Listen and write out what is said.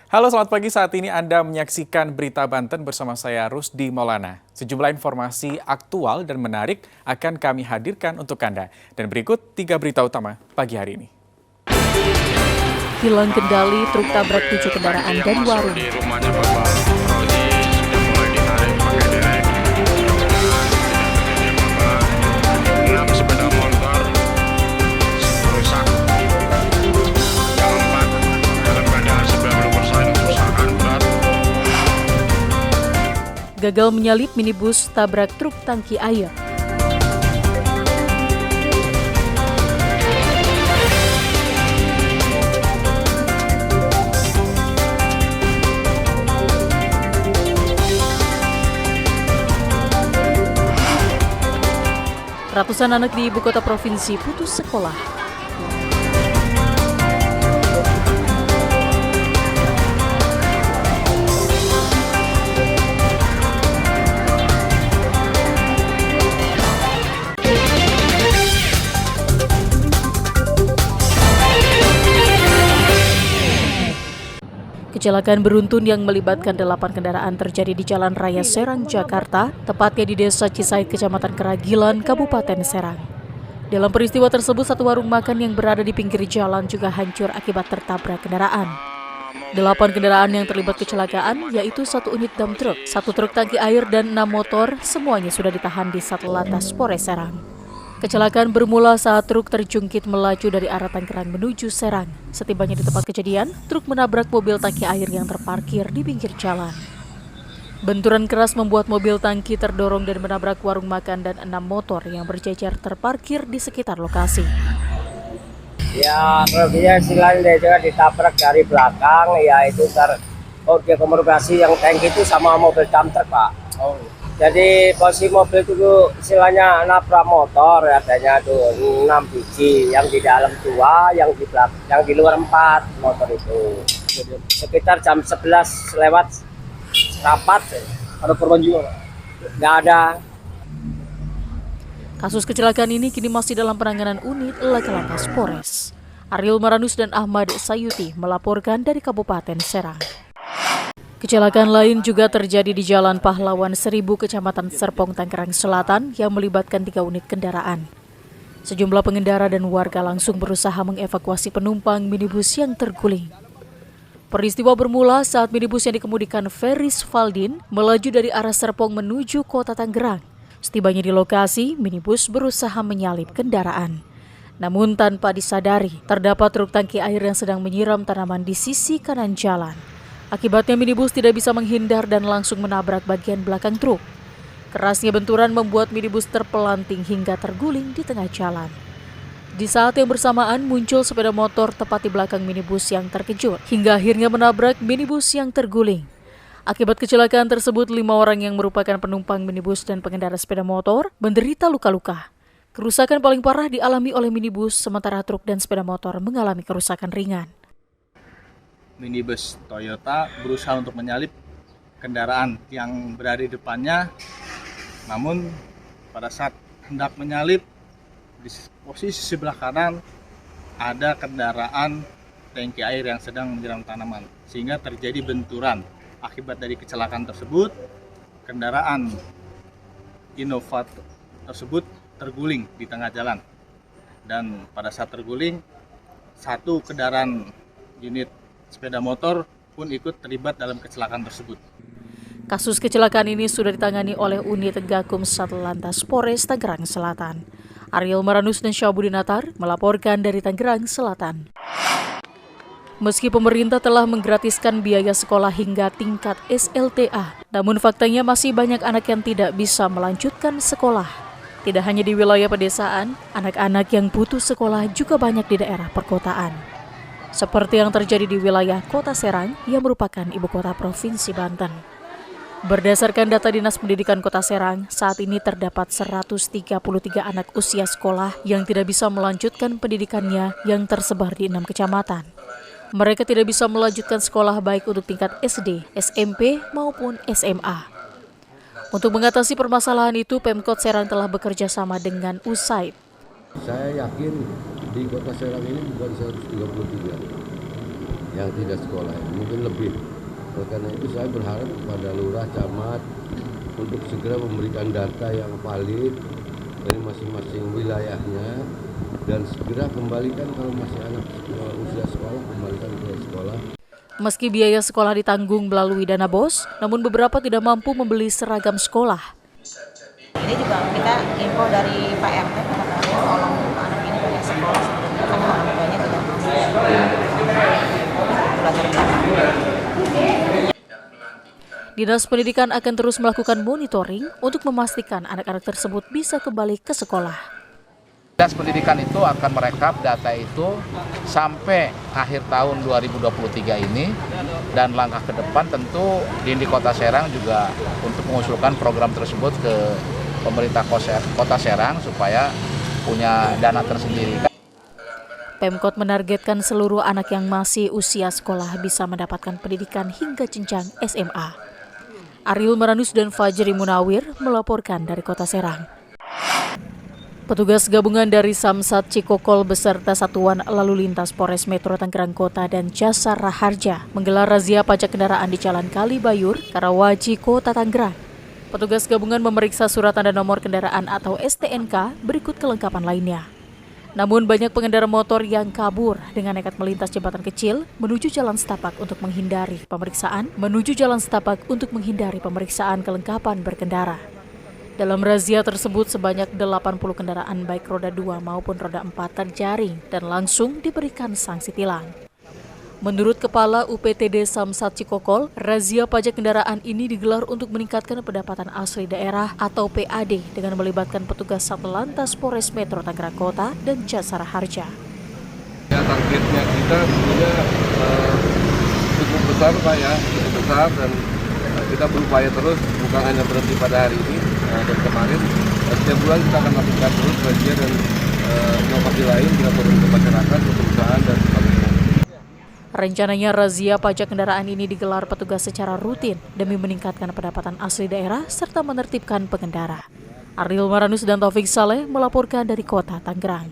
Halo, selamat pagi. Saat ini Anda menyaksikan Berita Banten bersama saya Rusdi Maulana. Sejumlah informasi aktual dan menarik akan kami hadirkan untuk Anda. Dan berikut 3 berita utama pagi hari ini. Hilang kendali, truk tabrak 7 kendaraan dan warung. Gagal menyalip minibus tabrak truk tangki air. Ratusan anak di ibu kota provinsi putus sekolah. Kecelakaan beruntun yang melibatkan 8 kendaraan terjadi di Jalan Raya Serang, Jakarta, tepatnya di Desa Cisaid, Kecamatan Keragilan, Kabupaten Serang. Dalam peristiwa tersebut, satu warung makan yang berada di pinggir jalan juga hancur akibat tertabrak kendaraan. 8 kendaraan yang terlibat kecelakaan, yaitu 1 unit dump truck, 1 truk tangki air, dan 6 motor, semuanya sudah ditahan di Satlantas Polres Serang. Kecelakaan bermula saat truk terjungkit melaju dari arah Tangerang menuju Serang. Setibanya di tempat kejadian, truk menabrak mobil tangki air yang terparkir di pinggir jalan. Benturan keras membuat mobil tangki terdorong dan menabrak warung makan dan 6 motor yang berjejer terparkir di sekitar lokasi. Ya, kelebihannya istilahnya juga ditabrak dari belakang, ya itu dia komunikasi yang tank itu sama mobil dump truck, Pak. Jadi posisi mobil itu istilahnya nabrak motor, adanya tuh 6 biji, yang di dalam 2, yang di belakang, yang di luar 4 motor itu. Sekitar jam 11 lewat rapat. Ada korban juga? Nggak ada. Kasus kecelakaan ini kini masih dalam penanganan unit Laka-Lantas Polres. Ariel Maranus dan Ahmad Sayuti melaporkan dari Kabupaten Serang. Kecelakaan lain juga terjadi di Jalan Pahlawan 1000 Kecamatan Serpong, Tangerang Selatan yang melibatkan 3 unit kendaraan. Sejumlah pengendara dan warga langsung berusaha mengevakuasi penumpang minibus yang terguling. Peristiwa bermula saat minibus yang dikemudikan Feris Valdin melaju dari arah Serpong menuju kota Tangerang. Setibanya di lokasi, minibus berusaha menyalip kendaraan. Namun tanpa disadari, terdapat truk tangki air yang sedang menyiram tanaman di sisi kanan jalan. Akibatnya minibus tidak bisa menghindar dan langsung menabrak bagian belakang truk. Kerasnya benturan membuat minibus terpelanting hingga terguling di tengah jalan. Di saat yang bersamaan muncul sepeda motor tepat di belakang minibus yang terkejut hingga akhirnya menabrak minibus yang terguling. Akibat kecelakaan tersebut, 5 orang yang merupakan penumpang minibus dan pengendara sepeda motor menderita luka-luka. Kerusakan paling parah dialami oleh minibus, sementara truk dan sepeda motor mengalami kerusakan ringan. Minibus Toyota berusaha untuk menyalip kendaraan yang berada di depannya, namun pada saat hendak menyalip, di posisi sebelah kanan ada kendaraan tangki air yang sedang menyiram tanaman, sehingga terjadi benturan. Akibat dari kecelakaan tersebut, kendaraan Innova tersebut terguling di tengah jalan, dan pada saat terguling, 1 kendaraan unit sepeda motor pun ikut terlibat dalam kecelakaan tersebut. Kasus kecelakaan ini sudah ditangani oleh unit Gakum Satlantas Polres Tangerang Selatan. Ariel Maranus dan Syabudin Natar melaporkan dari Tangerang Selatan. Meski pemerintah telah menggratiskan biaya sekolah hingga tingkat SLTA, namun faktanya masih banyak anak yang tidak bisa melanjutkan sekolah. Tidak hanya di wilayah pedesaan, anak-anak yang putus sekolah juga banyak di daerah perkotaan. Seperti yang terjadi di wilayah Kota Serang yang merupakan ibu kota Provinsi Banten. Berdasarkan data Dinas Pendidikan Kota Serang, saat ini terdapat 133 anak usia sekolah yang tidak bisa melanjutkan pendidikannya yang tersebar di 6 kecamatan. Mereka tidak bisa melanjutkan sekolah baik untuk tingkat SD, SMP, maupun SMA. Untuk mengatasi permasalahan itu, Pemkot Serang telah bekerja sama dengan USAID. Saya yakin di Kota Serang ini bukan 133. yang tidak sekolah, mungkin lebih. Oleh karena itu saya berharap kepada lurah, camat untuk segera memberikan data yang valid dari masing-masing wilayahnya dan segera kembalikan kalau masih anak usia sekolah, kembalikan ke sekolah. Meski biaya sekolah ditanggung melalui dana BOS, namun beberapa tidak mampu membeli seragam sekolah. Ini juga kita info dari Pak RT, katanya tolong anak ini banyak sekolah sebelumnya karena orang tuanya tidak mampu belajar belakang. Dinas Pendidikan akan terus melakukan monitoring untuk memastikan anak-anak tersebut bisa kembali ke sekolah. Dinas Pendidikan itu akan merekap data itu sampai akhir tahun 2023 ini, dan langkah ke depan tentu di Kota Serang juga untuk mengusulkan program tersebut ke pemerintah Kota Serang supaya punya dana tersendiri. Pemkot menargetkan seluruh anak yang masih usia sekolah bisa mendapatkan pendidikan hingga jenjang SMA. Ariel Maranus dan Fajri Munawir melaporkan dari Kota Serang. Petugas gabungan dari Samsat Cikokol beserta Satuan Lalu Lintas Polres Metro Tangerang Kota dan Jasa Raharja menggelar razia pajak kendaraan di Jalan Kalibayur, Karawaci, Kota Tangerang. Petugas gabungan memeriksa surat tanda nomor kendaraan atau STNK, berikut kelengkapan lainnya. Namun banyak pengendara motor yang kabur dengan nekat melintas jembatan kecil menuju jalan setapak untuk menghindari pemeriksaan kelengkapan berkendara. Dalam razia tersebut sebanyak 80 kendaraan baik roda 2 maupun roda 4 terjaring dan langsung diberikan sanksi tilang. Menurut Kepala UPTD Samsat Cikokol, razia pajak kendaraan ini digelar untuk meningkatkan pendapatan asli daerah atau PAD dengan melibatkan petugas Satlantas Polres Metro Tangerang Kota dan Jasa Raharja. Ya, targetnya kita sebenarnya cukup besar Pak ya, cukup besar, dan kita berupaya terus, bukan hanya berhenti pada hari ini dan kemarin. Setiap bulan kita akan lakukan terus razia dan inovasi lain, kita turun ke masyarakat, ke perusahaan dan sebagainya. Rencananya razia pajak kendaraan ini digelar petugas secara rutin demi meningkatkan pendapatan asli daerah serta menertibkan pengendara. Ariel Maranus dan Taufik Saleh melaporkan dari Kota Tangerang.